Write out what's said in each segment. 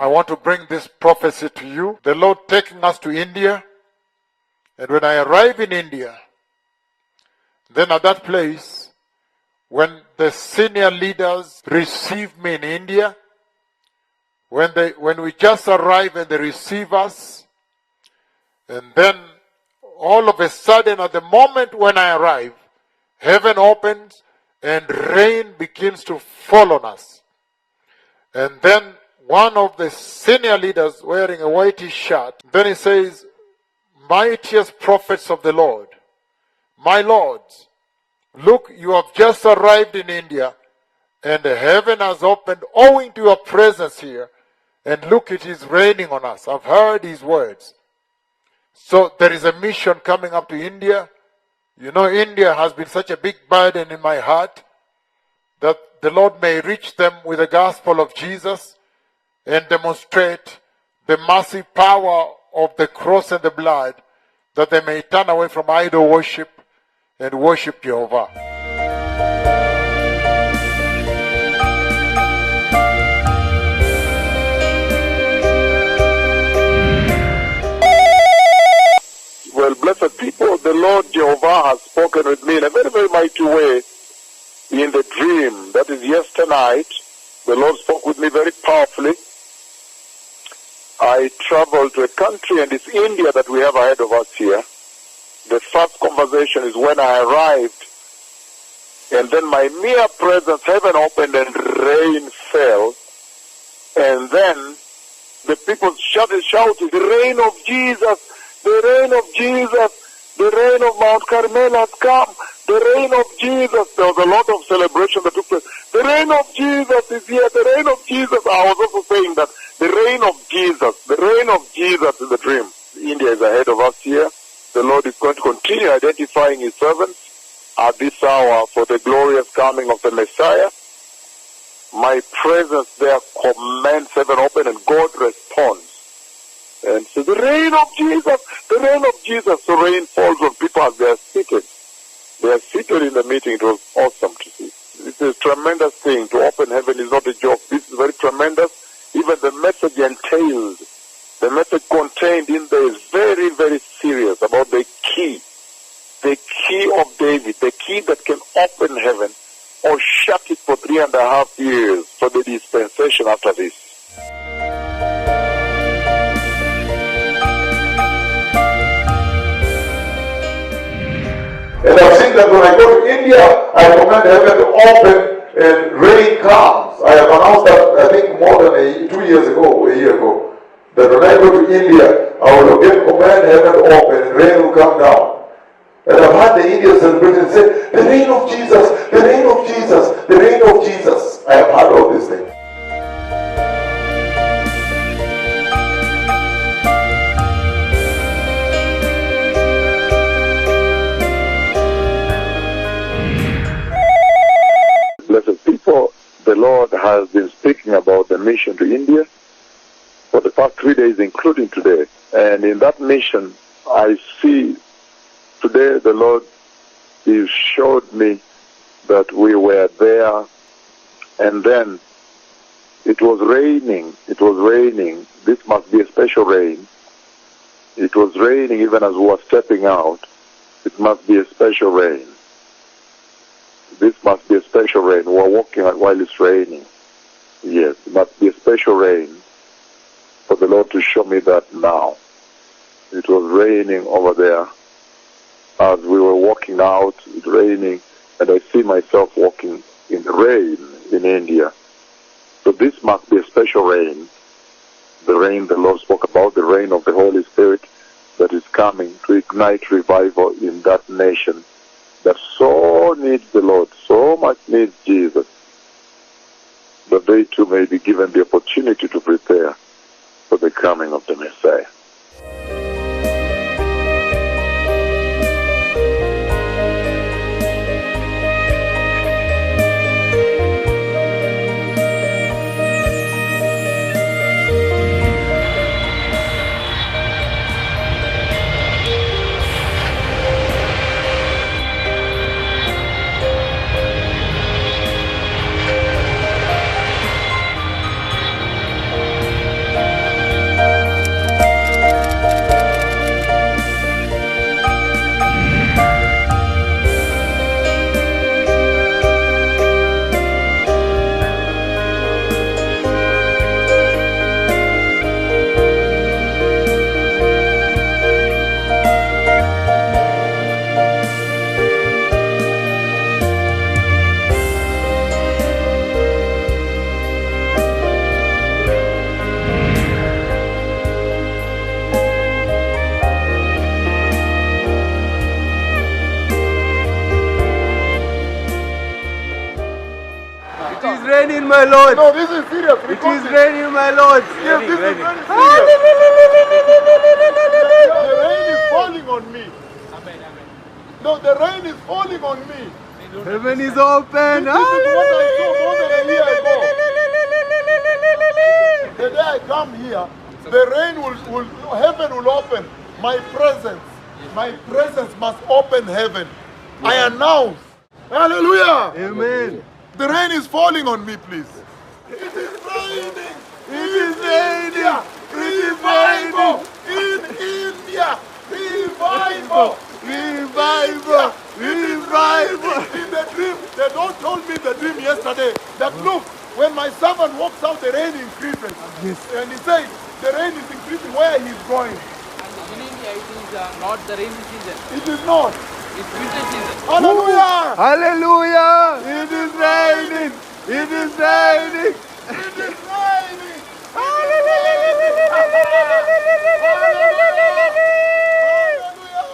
want to bring this prophecy to you. The Lord taking us to India. And when I arrive in India, then at that place, when the senior leaders receive me in India, when we just arrive and they receive us, and then all of a sudden, at the moment when I arrive, heaven opens and rain begins to fall on us. And then one of the senior leaders wearing a whitish shirt, then he says, "Mightiest prophets of the Lord, my lords, look, you have just arrived in India, and heaven has opened owing to your presence here, and look, it is raining on us." I've heard his words. So there is a mission coming up to India. You know, India has been such a big burden in my heart that the Lord may reach them with the gospel of Jesus and demonstrate the massive power of the cross and the blood, that they may turn away from idol worship and worship Jehovah. Well, blessed people, the Lord Jehovah has spoken with me in a very, very mighty way in the dream. That is yesternight. The Lord spoke with me very powerfully. I traveled to a country, and it's India that we have ahead of us here. The first conversation is when I arrived, and then my mere presence, heaven opened and rain fell, and then the people shouted, "The rain of Jesus, the rain of Jesus, the rain of Mount Carmel has come, the rain of Jesus." There was a lot of celebration that took place. The rain of Jesus is here, the rain of Jesus. I was also saying that the rain of Jesus in the dream. India is ahead of us here. The Lord is going to continue identifying his servants at this hour for the glorious coming of the Messiah. My presence there commands heaven open, and God responds. And so the rain of Jesus, the rain of Jesus. So rain falls on people as they are seated. They are seated in the meeting. It was awesome to see. This is a tremendous thing. To open heaven is not a joke. This is very tremendous. Even the message entailed, the message contained in there is very, very serious about the key of David, the key that can open heaven or shut it for 3.5 years for the dispensation after this. And I've seen that when I go to India, I command heaven to open and rain comes. I have announced that, I think, more than 2 years ago, or a year ago, that when I go to India, I will again command heaven to open and rain will come down. And I've had the Indians celebrating say, "The rain of Jesus, the rain of Jesus, the rain of Jesus." I have had all these things. Blessed people, the Lord has been speaking about the mission to India for the past 3 days, including today. And in that mission, I see today the Lord showed me that we were there, and then it was raining. It was raining. This must be a special rain. It was raining even as we were stepping out. It must be a special rain. This must be a special rain. We're walking while it's raining. Yes, it must be a special rain for the Lord to show me that now. It was raining over there. As we were walking out, it's raining, and I see myself walking in the rain in India. So this must be a special rain. The rain the Lord spoke about, the rain of the Holy Spirit that is coming to ignite revival in that nation that so needs the Lord, so much needs Jesus, that they too may be given the opportunity to prepare for the coming of the Messiah. raining, my Lord. No, this is serious. It is raining, my Lord. Yes, this is very serious. The rain is falling on me. No, the rain is falling on me. Heaven is open. This is what I saw more than a year ago. The day I come here, the rain heaven will open. My presence must open heaven. I announce. Hallelujah. Amen. The rain is falling on me, please. It is raining. It is raining. Revival in India. Revival. Revival. Revival. In the dream, they don't told me the dream yesterday. That look, when my servant walks out, the rain increases. Yes. And he says, the rain is increasing where he's going. In India, it is not the rainy season. It is not. It's winter season. Hallelujah. Hallelujah. It is raining. It is raining. It is raining.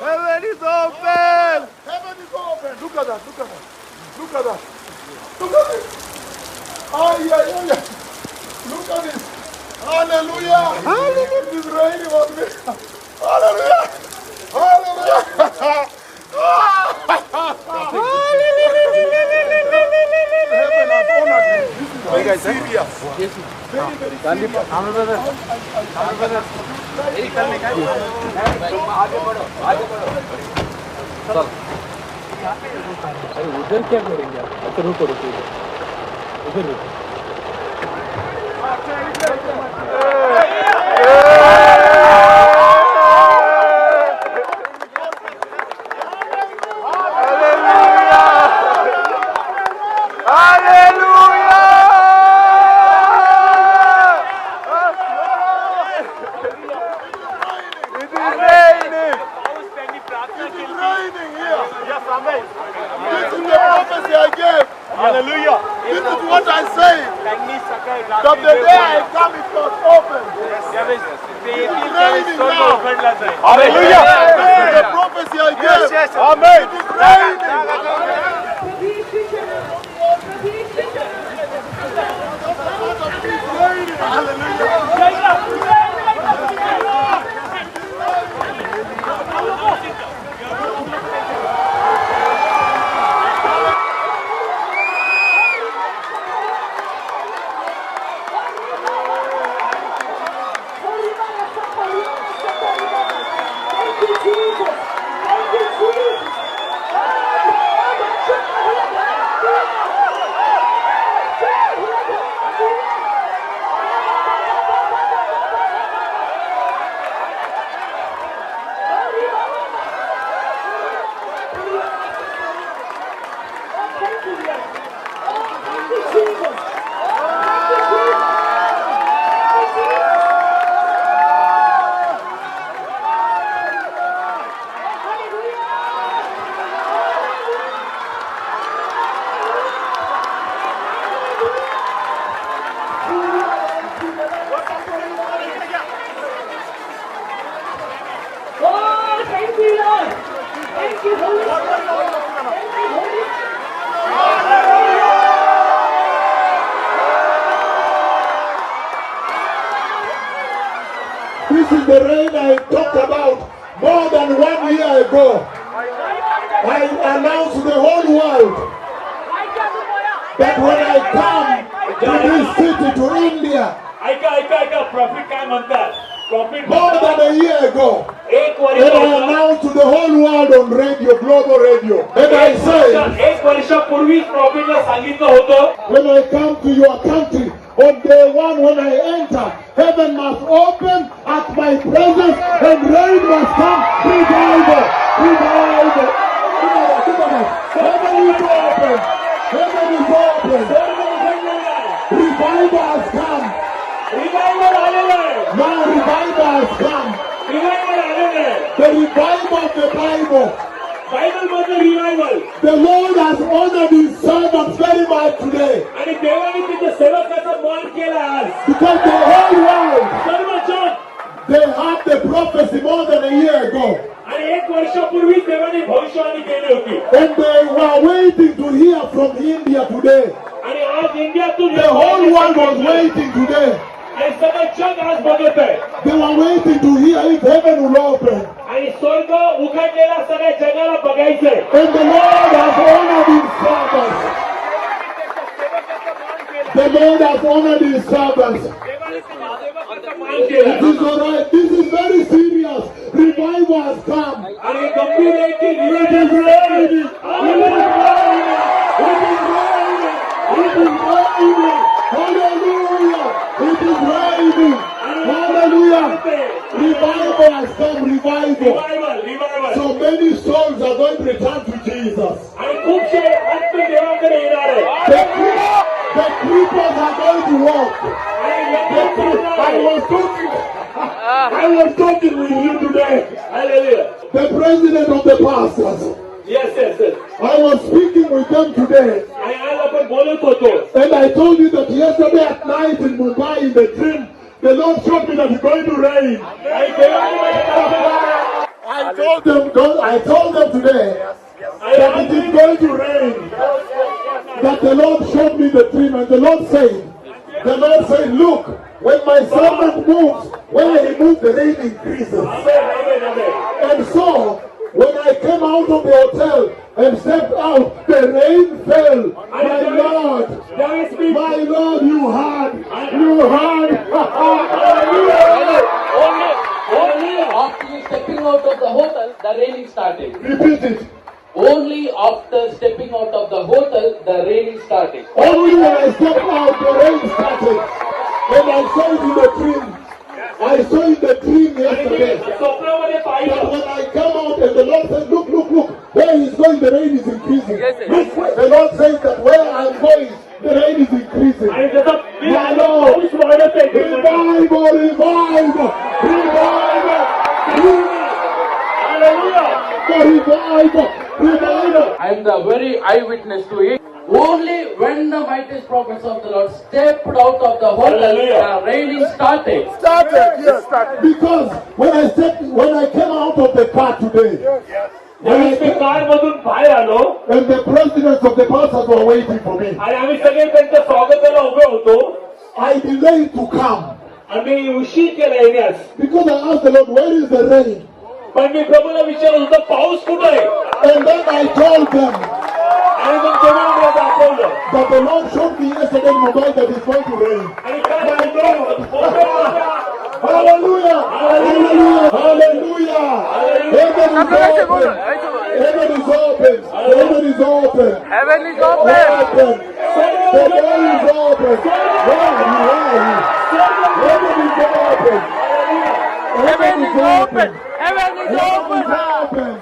Heaven is open. Heaven is open. Look at that. Look at that. Look at that. Look at this. Ay, ay, ay. Look at this. Hallelujah. It is raining on me. Hallelujah. Hallelujah. Heaven has honored me. This is very serious. Very, very serious. उधर क्या करेंगे आप? अच्छा रुको रुको उधर रुको Hallelujah. This is what I say. That the day I come, it was open. It is raining now. Hallelujah. This is the prophecy I gave. Amen. It is raining. Hallelujah. This is the rain I talked about more than 1 year ago. I announced to the whole world that when I come to this city, to India, profit काय म्हणतात profit more than a year ago, एक and I वर्ष announced to the whole world on radio, global radio, and I say, एक वर्षापूर्वी प्रॉफिटला सांगितलं होतं when I come to your country, on day one when I enter, heaven must open at my presence and rain must come. Revival, revival. Heaven is open. Heaven is open. Revival has come. Revival आलेलं आहे Now revival has come. Revival आलेलं आहे The revival of the Bible. Bible मधलं revival The Lord has honored His servants very much today. आणि देवाने तिच्या सेवकाचा मान केला आज Because the whole world, serve jug they had the prophecy more than a year ago. आणि एक वर्षापूर्वी देवाने भविष्यवाणी केली होती And they were waiting to hear from India today. आणि आज India जगातून The whole world was waiting today. आणि सगळं जग आज बघत आहे They were waiting to hear if heaven will open. आणि स्वर्ग उघडलेला सगळ्या जगाला बघायचंय And the Lord has honored his servants. The Lord has honored his servants. मान It केलं is alright. This is very serious. Revival has come. आणि गंभीर आहे की It is raining. It is raining. It is raining. It is raining. Hallelujah. It is raining. Hallelujah. Revival has come. Revival. Revival So many souls are going to return to Jesus. आणि खूपशे आत्म देवाकडे येणार आहे The creepers are going to walk. आणि लोकं I was talking with you today. Hallelujah. The president of the pastors. Yes, yes, yes. I was speaking with them today. आणि आज आपण बोलत होतो And I told you that yesterday at night in Mumbai in the dream, the Lord showed me that it's going to rain. आणि देवाने मला दाखवलं. I told them today that it is going to rain. That the Lord showed me the dream and the Lord said, look, when my servant moves, when I move, the rain increases. Amen, amen. And so, when I came out of the hotel and stepped out, the rain fell. My Lord, ज्यावेळेस मी my Lord, you heard. After you stepping out of the hotel, the raining started. Repeat it. Only after stepping out of the hotel, the raining started. Only when I stepped out, the rain started. And I saw it in the dream. I saw in the dream yesterday. स्वप्नामध्ये But पाहिलं when I come out and the Lord said, look, where he's going, the rain is increasing. Yes, sir. The Lord says that where I'm going, the rain is increasing. आणि जसं मी My Alo, Lord, पाऊस वाढत आहे revival, revival, revival, revival. I am the very eyewitness to it. Only when the mightiest prophets of the Lord stepped out of the hotel, Hallelujah. the raining started. Because when I came out of the car today, ज्यावेळेस मी car मधून बाहेर आलो and the presidents of the pastors were waiting for me, आणि आम्ही सगळे त्यांच्या स्वागताला उभे होतो I delayed to come आम्ही उशीर केला येण्यास because I asked the Lord, where is the rain? पण मी प्रभूला विचारत होतो पाऊस कुठं आहे And then I told them आणि मग तेव्हा मला दाखवलं that the Lord showed me yesterday in Mumbai that it's going to rain. आणि काय Hallelujah! Hallelujah! Hallelujah! Heaven is open! Heaven is open! Heaven is open! Heaven is Open! The door is open! Where are you? Heaven is open! Heaven is open! Heaven is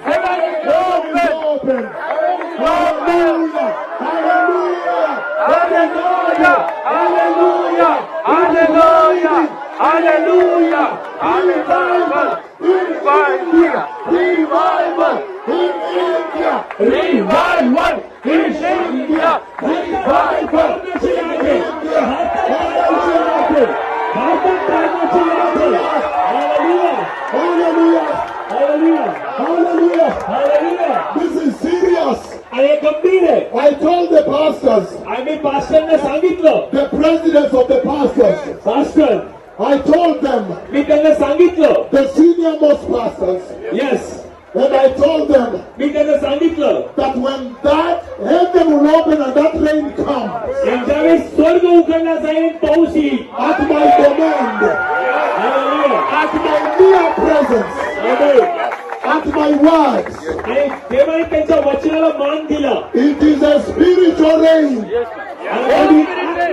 Heaven is open! Heaven is open! Hallelujah! Hallelujah! Hallelujah! Hallelujah! Hallelujah! Hallelujah! Revival! Hallelujah! Revival! In India! Revival in India! Revival! In India! Hallelujah! Hallelujah! This is serious. आणि हे गंभीर आहे I told the pastors, आम्ही पास्टरना सांगितलं the presidents of the pastors, pastor I told them, मी त्यांना सांगितलं the senior most pastors, yes and I told them मी त्यांना सांगितलं that when that heaven will open and that rain comes, आणि ज्यावेळेस स्वर्ग उघडला जाईल पाऊस येईल at my command, Hallelujah. at my mere presence, Amen. at my words, आणि देवाने त्यांच्या वचनाला मान दिला it is a spiritual rain. आणि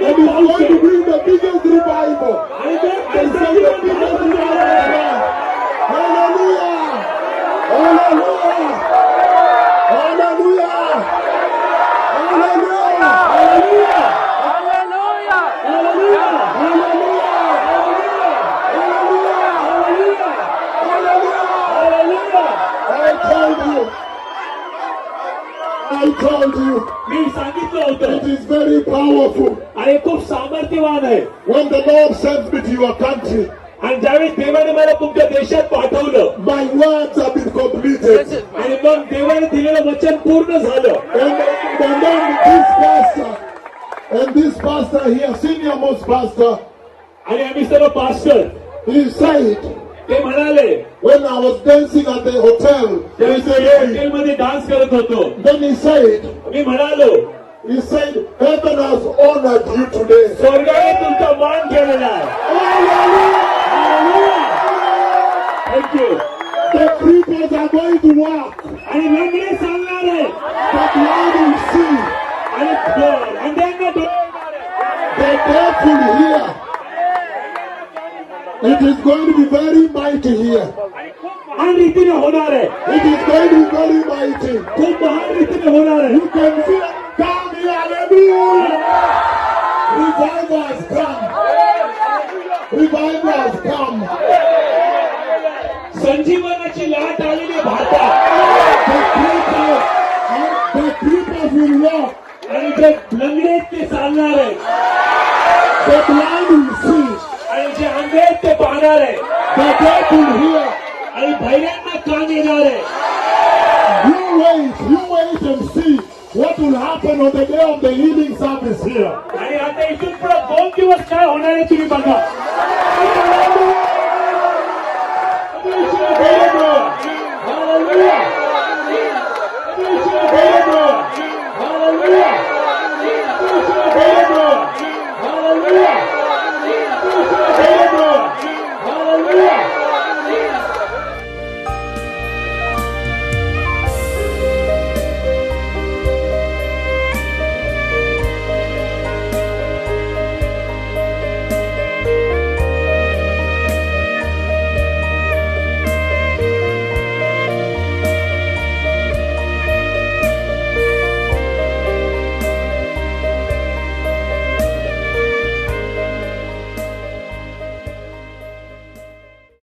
And it's going to bring the biggest revival. आणि ते I say the biggest revival. Hallelujah! Hallelujah! Hallelujah! Hallelujah! Hallelujah. Hallelujah! Hallelujah. Hallelujah! Hallelujah. I told you, मी सांगितलं होतं it is very powerful. आणि खूप सामर्थ्यवान आहे When the Lord sends me to your country, आणि ज्यावेळेस देवाने मला तुमच्या देशात पाठवलं my words have been completed. आणि मग देवाने दिलेलं वचन पूर्ण झालं And then this pastor, and And this pastor here, senior most pastor, आणि आम्ही सर्व पास्टर he said, ते म्हणाले when I was dancing at the hotel, he said, हॉटेलमध्ये डान्स करत होतो. then he said, मी म्हणालो he said, heaven has honored you today. स्वर्गाने तुमचा मान केलेला आहे. Thank you. The cripples are going to walk. आणि लंगडे चालणार आहे. The blind will see. आणि अंड्यांना डोळे येणार आहे. The deaf will hear. It is going to be very mighty here. आणि खूप महान रीतीने होणार आहे. It is going to be very mighty. खूप महान रीतीने होणार आहे. You can feel it. Come here, hallelujah. Revival has come. Revival has come. संजीवनाची लाट आलेली भारतात. The cripples will walk. आणि जे लंगडे आहेत ते चालणार आहे. The blind will see. आणि जे अंधे आहेत ते पाहणार आहे. The deaf will hear. आणि बहिऱ्यांना कान येणार आहे. You wait and see what will happen on the day of the healing service here. आणि आता इथून पुढे 2 दिवस काय होणार आहे तुम्ही बघा.